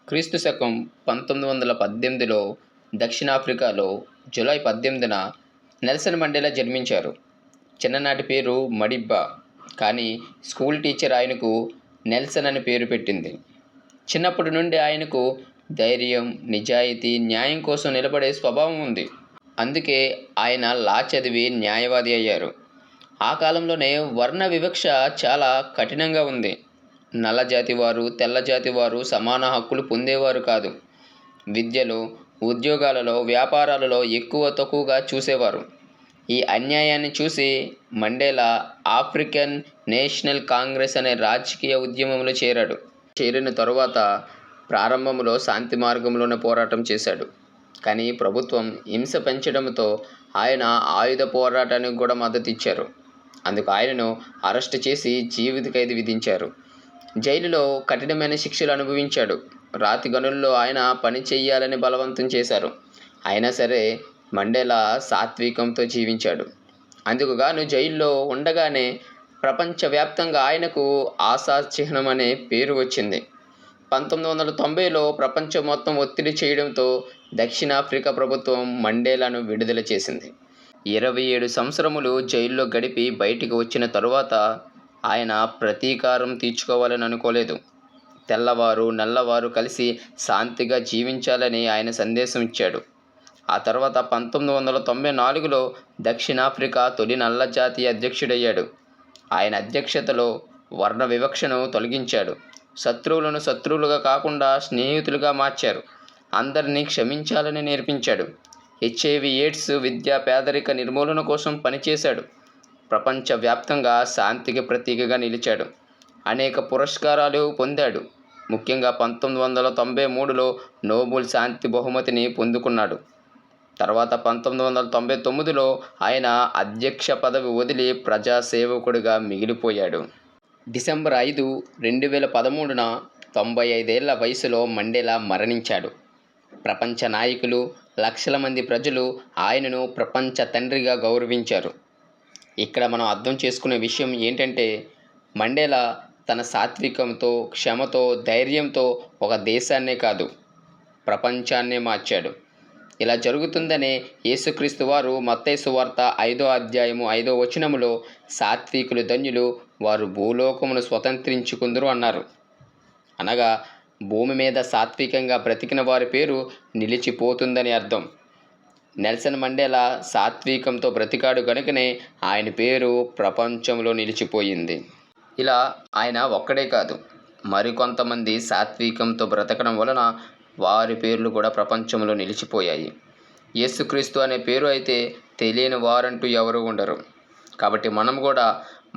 క్రీస్తు శకం 1918లో దక్షిణాఫ్రికాలో జూలై 18న నెల్సన్ మండేలా జన్మించారు. చిన్ననాటి పేరు మడిబ్బా, కానీ స్కూల్ టీచర్ ఆయనకు నెల్సన్ అని పేరు పెట్టింది. చిన్నప్పటి నుండి ఆయనకు ధైర్యం, నిజాయితీ, న్యాయం కోసం నిలబడే స్వభావం ఉంది. అందుకే ఆయన లా చదివి న్యాయవాది అయ్యారు. ఆ కాలంలోనే వర్ణ వివక్ష చాలా కఠినంగా ఉంది. నల్ల జాతివారు, తెల్ల జాతివారు సమాన హక్కులు పొందేవారు కాదు. విద్యలో, ఉద్యోగాలలో, వ్యాపారాలలో ఎక్కువ తక్కువగా చూసేవారు. ఈ అన్యాయాన్ని చూసి మండేలా ఆఫ్రికన్ నేషనల్ కాంగ్రెస్ అనే రాజకీయ ఉద్యమంలో చేరాడు. చేరిన తరువాత ప్రారంభంలో శాంతి మార్గంలోనే పోరాటం చేశాడు. కానీ ప్రభుత్వం హింస పెంచడంతో ఆయన ఆయుధ పోరాటానికి కూడా మద్దతు ఇచ్చారు. అందుకు ఆయనను అరెస్టు చేసి జీవిత ఖైదు విధించారు. జైలులో కఠినమైన శిక్షలు అనుభవించాడు. రాతి గనుల్లో ఆయన పని చేయాలని బలవంతం చేశారు. అయినా సరే మండేలా సాత్వికంతో జీవించాడు. అందుకు గాను జైల్లో ఉండగానే ప్రపంచవ్యాప్తంగా ఆయనకు ఆశా చిహ్నం అనే పేరు వచ్చింది. 1990లో ప్రపంచం మొత్తం ఒత్తిడి చేయడంతో దక్షిణాఫ్రికా ప్రభుత్వం మండేలాను విడుదల చేసింది. 27 సంవత్సరములు జైల్లో గడిపి బయటికి వచ్చిన తరువాత ఆయన ప్రతీకారం తీర్చుకోవాలని అనుకోలేదు. తెల్లవారు, నల్లవారు కలిసి శాంతిగా జీవించాలని ఆయన సందేశం ఇచ్చాడు. ఆ తర్వాత 1994లో దక్షిణాఫ్రికా తొలి నల్ల జాతీయ అధ్యక్షుడయ్యాడు. ఆయన అధ్యక్షతలో వర్ణ వివక్షను తొలగించాడు. శత్రువులను శత్రువులుగా కాకుండా స్నేహితులుగా మార్చారు. అందరినీ క్షమించాలని నేర్పించాడు. HIV, AIDS, విద్య, పేదరిక నిర్మూలన కోసం పనిచేశాడు. ప్రపంచవ్యాప్తంగా శాంతికి ప్రతీకగా నిలిచాడు. అనేక పురస్కారాలు పొందాడు. ముఖ్యంగా 1993లో నోబెల్ శాంతి బహుమతిని పొందుకున్నాడు. తర్వాత 1999లో ఆయన అధ్యక్ష పదవి వదిలి ప్రజాసేవకుడిగా మిగిలిపోయాడు. డిసెంబర్ 5, 2013న 95 ఏళ్ల వయసులో మండేలా మరణించాడు. ప్రపంచ నాయకులు, లక్షల మంది ప్రజలు ఆయనను ప్రపంచ తండ్రిగా గౌరవించారు. ఇక్కడ మనం అర్థం చేసుకునే విషయం ఏంటంటే, మండేలా తన సాత్వికంతో, క్షమతో, ధైర్యంతో ఒక దేశాన్నే కాదు, ప్రపంచాన్నే మార్చాడు. ఇలా జరుగుతుందనే యేసుక్రీస్తు వారు మత్తయి సువార్త 5వ అధ్యాయము 5వ వచనములో సాత్వికులు ధన్యులు, వారు భూలోకమును స్వతంత్రించుకుందురు అన్నారు. అనగా భూమి మీద సాత్వికంగా బ్రతికిన వారి పేరు నిలిచిపోతుందని అర్థం. నెల్సన్ మండేలా సాత్వికంతో బ్రతికాడు గనుకనే ఆయన పేరు ప్రపంచంలో నిలిచిపోయింది. ఇలా ఆయన ఒక్కడే కాదు, మరికొంతమంది సాత్వికంతో బ్రతకడం వలన వారి పేర్లు కూడా ప్రపంచంలో నిలిచిపోయాయి. యేసుక్రీస్తు అనే పేరు అయితే తెలియని వారంటూ ఎవరు ఉండరు. కాబట్టి మనం కూడా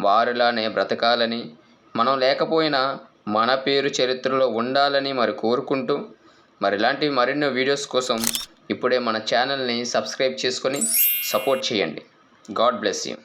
వారిలానే బ్రతకాలని, మనం లేకపోయినా మన పేరు చరిత్రలో ఉండాలని కోరుకుంటూ, ఇలాంటి మరిన్నో వీడియోస్ కోసం ఇప్పుడే మన ఛానల్ని సబ్స్క్రైబ్ చేసుకొని సపోర్ట్ చేయండి. God bless you.